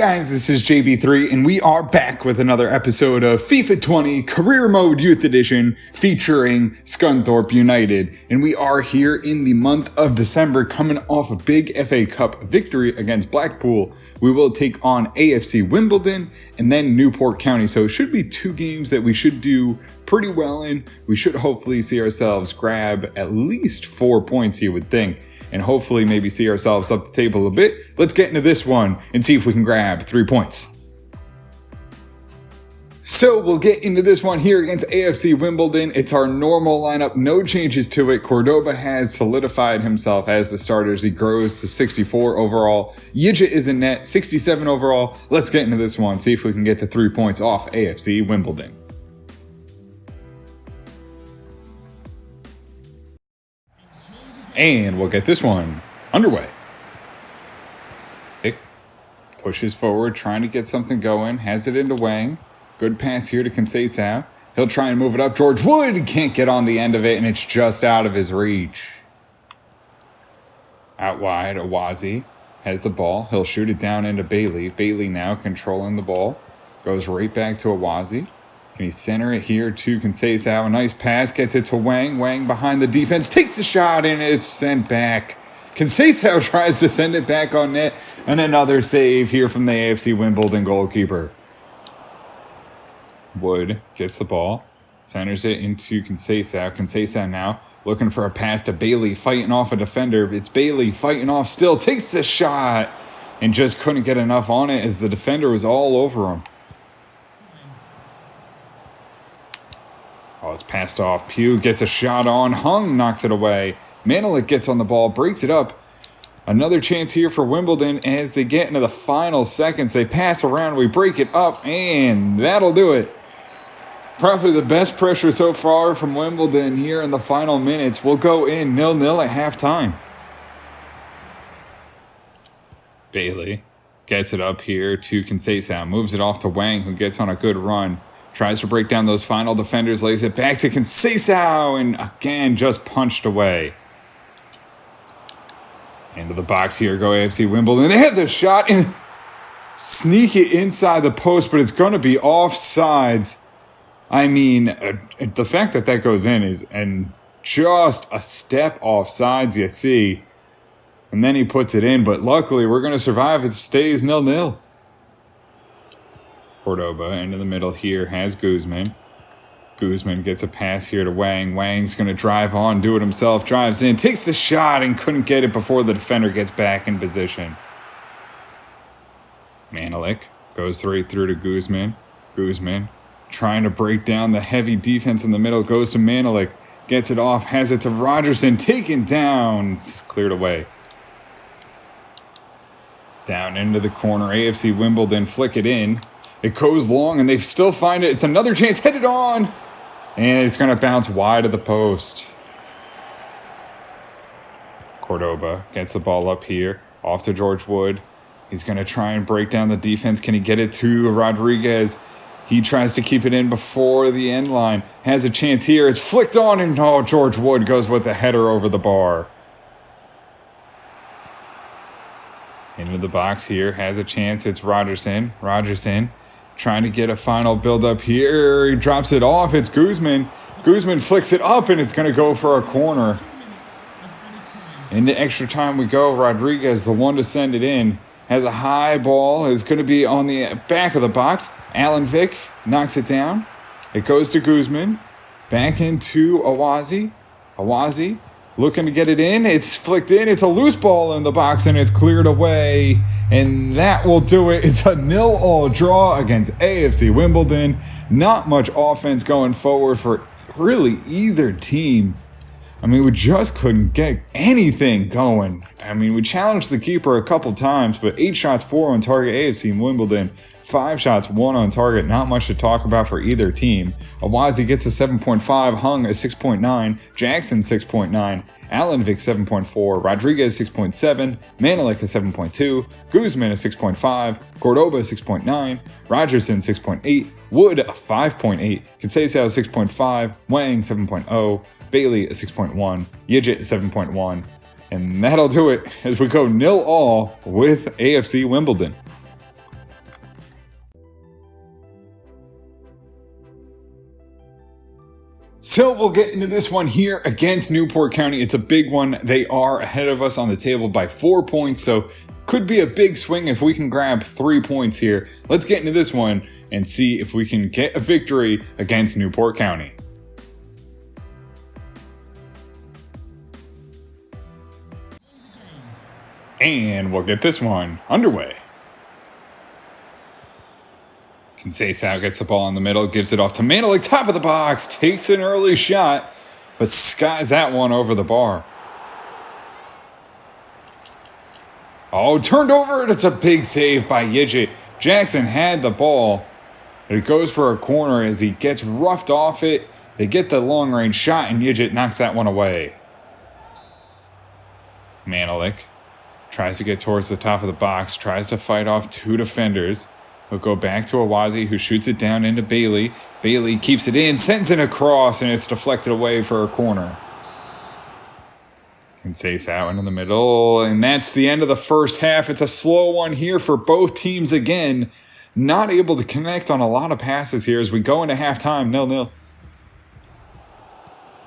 Guys, this is JB3 and we are back with another episode of FIFA 20 Career Mode Youth Edition featuring Scunthorpe United. And we are here in the month of December coming off a big FA Cup victory against Blackpool. We will take on AFC Wimbledon and then Newport County. So it should be two games that we should do pretty well in. We should hopefully see ourselves grab at least 4 points, you would think. And hopefully maybe see ourselves up the table a bit. Let's get into this one and see if we can grab 3 points. So we'll get into this one here against AFC Wimbledon. It's our normal lineup, no changes to it. Cordoba has solidified himself as the starter as he grows to 64 overall. Yija is in net, 67 overall. Let's get into this one, see if we can get the 3 points off AFC Wimbledon. And we'll get this one underway. Pick pushes forward, trying to get something going. Has it into Wang. Good pass here to Conceição. He'll try and move it up. George Wood can't get on the end of it, and it's just out of his reach. Out wide, Awazi has the ball. He'll shoot it down into Bailey. Bailey now controlling the ball. Goes right back to Awazi. Can he center it here to Conceição? A nice pass, gets it to Wang. Wang behind the defense, takes the shot, and it's sent back. Conceição tries to send it back on net, and another save here from the AFC Wimbledon goalkeeper. Wood gets the ball, centers it into Conceição. Conceição now looking for a pass to Bailey, fighting off a defender. It's Bailey fighting off still, takes the shot, and just couldn't get enough on it as the defender was all over him. Oh, it's passed off. Pugh gets a shot on. Hung knocks it away. Manelik gets on the ball, breaks it up. Another chance here for Wimbledon as they get into the final seconds. They pass around, we break it up, and that'll do it. Probably the best pressure so far from Wimbledon here in the final minutes. We'll go in 0-0 at halftime. Bailey gets it up here to Conceição. Moves it off to Wang, who gets on a good run. Tries to break down those final defenders, lays it back to Conceição, and again, just punched away. Into the box here, go AFC Wimbledon. They have the shot and sneak it inside the post, but it's going to be offsides. I mean, the fact that that goes in is and just a step offsides, you see. And then he puts it in, but luckily we're going to survive. It stays 0-0. Cordoba into the middle here has Guzman. Guzman gets a pass here to Wang. Wang's going to drive on, do it himself, drives in, takes the shot and couldn't get it before the defender gets back in position. Manelik goes right through to Guzman. Guzman trying to break down the heavy defense in the middle, goes to Manelik, gets it off, has it to Rogerson, taken down, it's cleared away. Down into the corner, AFC Wimbledon flick it in. It goes long, and they still find it. It's another chance, headed on, and it's going to bounce wide of the post. Cordoba gets the ball up here, off to George Wood. He's going to try and break down the defense. Can he get it to Rodriguez? He tries to keep it in before the end line. Has a chance here. It's flicked on, and George Wood goes with the header over the bar. Into the box here, has a chance. It's Rogerson. Rogerson trying to get a final build-up here. He drops it off. It's Guzman. Guzman flicks it up, and it's going to go for a corner. Into extra time we go. Rodriguez, the one to send it in, has a high ball. It's going to be on the back of the box. Alan Vick knocks it down. It goes to Guzman. Back into Awazi. Awazi looking to get it in. It's flicked in. It's a loose ball in the box, and it's cleared away. And that will do it. It's a 0-0 draw against AFC Wimbledon. Not much offense going forward for really either team. I mean, we just couldn't get anything going. I mean, we challenged the keeper a couple times, but 8 shots, 4 on target, AFC Wimbledon. 5 shots, 1 on target. Not much to talk about for either team. Awazi gets a 7.5, Hung a 6.9, Jackson 6.9, Alan Vick 7.4, Rodriguez 6.7, Manelik a 7.2, Guzman a 6.5, Cordoba a 6.9, Rogerson 6.8, Wood a 5.8, Conceição 6.5, Wang 7.0, Bailey a 6.1, Yija a 7.1, and that'll do it as we go 0-0 with AFC Wimbledon. So we'll get into this one here against Newport County. It's a big one. They are ahead of us on the table by 4 points, so could be a big swing if we can grab 3 points here. Let's get into this one and see if we can get a victory against Newport County. And we'll get this one underway. Conceição gets the ball in the middle, gives it off to Manelik, top of the box, takes an early shot, but skies that one over the bar. Oh, turned over, and it's a big save by Yidget. Jackson had the ball, but it goes for a corner as he gets roughed off it. They get the long-range shot, and Yidget knocks that one away. Manelik tries to get towards the top of the box, tries to fight off 2 defenders. We'll go back to Awazi, who shoots it down into Bailey. Bailey keeps it in, sends it across, and it's deflected away for a corner. Conceição in the middle, and that's the end of the first half. It's a slow one here for both teams again. Not able to connect on a lot of passes here as we go into halftime, 0-0.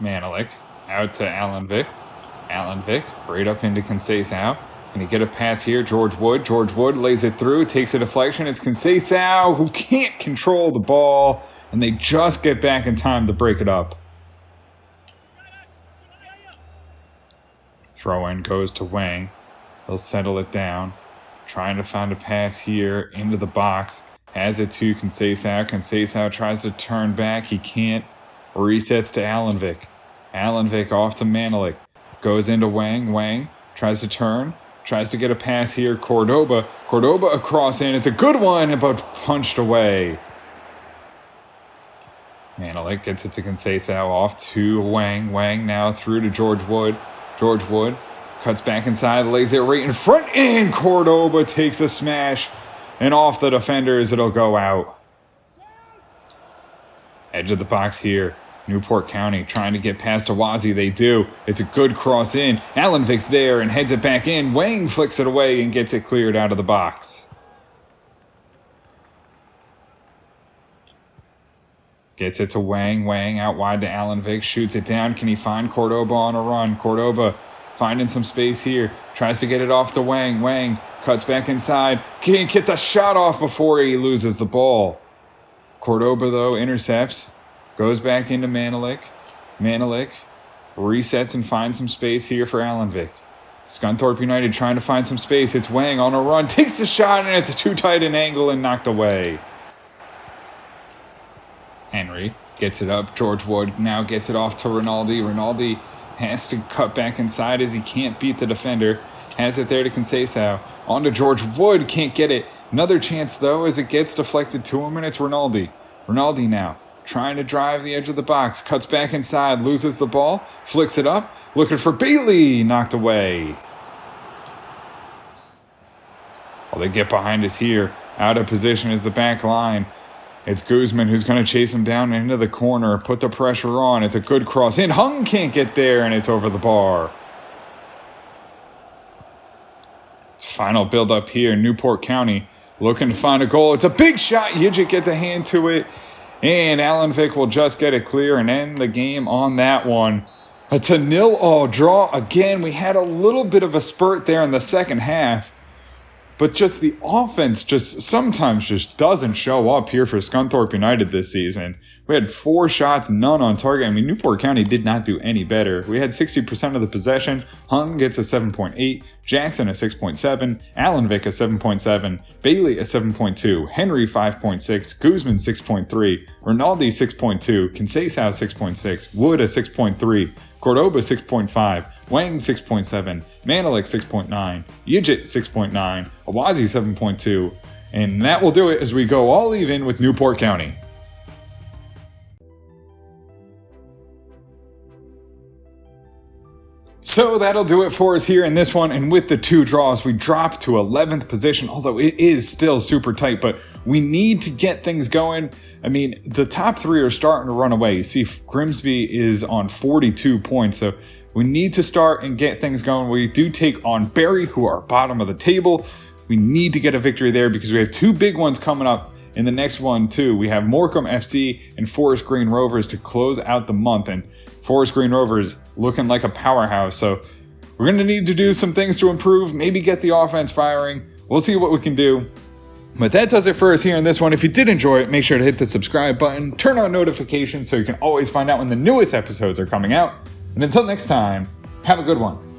Manelik out to Allenvik. Allenvik right up into Conceição. Can he get a pass here? George Wood. George Wood lays it through, takes a deflection. It's Conceição who can't control the ball, and they just get back in time to break it up. Throw in goes to Wang. He'll settle it down. Trying to find a pass here into the box. Has it to Conceição. Conceição tries to turn back. He can't. Resets to Allenvik. Allenvik off to Manelik. Goes into Wang. Wang tries to turn. Tries to get a pass here. Cordoba. Cordoba across in. It's a good one, but punched away. Manelik gets it to Conceição off to Wang. Wang now through to George Wood. George Wood cuts back inside, lays it right in front, and Cordoba takes a smash. And off the defenders, it'll go out. Edge of the box here. Newport County trying to get past Awazi. They do. It's a good cross in. Allenvik's there and heads it back in. Wang flicks it away and gets it cleared out of the box. Gets it to Wang. Wang out wide to Allenvik. Shoots it down. Can he find Cordoba on a run? Cordoba finding some space here. Tries to get it off to Wang. Wang cuts back inside. Can't get the shot off before he loses the ball. Cordoba, though, intercepts. Goes back into Manelik. Manelik resets and finds some space here for Allenvik. Scunthorpe United trying to find some space. It's Wang on a run. Takes the shot, and it's too tight an angle and knocked away. Henry gets it up. George Wood now gets it off to Rinaldi. Rinaldi has to cut back inside as he can't beat the defender. Has it there to Conceição. On to George Wood. Can't get it. Another chance, though, as it gets deflected to him, and it's Rinaldi. Rinaldi now trying to drive the edge of the box. Cuts back inside. Loses the ball. Flicks it up. Looking for Bailey. Knocked away. Well, they get behind us here. Out of position is the back line. It's Guzman who's going to chase him down into the corner. Put the pressure on. It's a good cross in. Hung can't get there, and it's over the bar. It's final build up here. Newport County looking to find a goal. It's a big shot. Yidget gets a hand to it. And Allenvik will just get it clear and end the game on that one. It's a 0-0 draw. Again, we had a little bit of a spurt there in the second half. But just the offense sometimes doesn't show up here for Scunthorpe United this season. We had 4 shots, none on target. I mean, Newport County did not do any better. We had 60% of the possession. Hung gets a 7.8. Jackson a 6.7. Allenvik a 7.7. Bailey a 7.2. Henry 5.6. Guzman 6.3. Rinaldi 6.2. Conceição 6.6. Wood a 6.3. Cordoba 6.5. Wang 6.7, Manelik 6.9, Yidget 6.9, Awazi 7.2, and that will do it as we go all even with Newport County. So that'll do it for us here in this one, and with the 2 draws, we drop to 11th position, although it is still super tight, but we need to get things going. I mean, the top 3 are starting to run away. You see, Grimsby is on 42 points, so we need to start and get things going. We do take on Barry, who are bottom of the table. We need to get a victory there because we have 2 big ones coming up in the next one too. We have Morecambe FC and Forest Green Rovers to close out the month, and Forest Green Rovers looking like a powerhouse. So we're going to need to do some things to improve, maybe get the offense firing. We'll see what we can do. But that does it for us here in this one. If you did enjoy it, make sure to hit the subscribe button, turn on notifications so you can always find out when the newest episodes are coming out. And until next time, have a good one.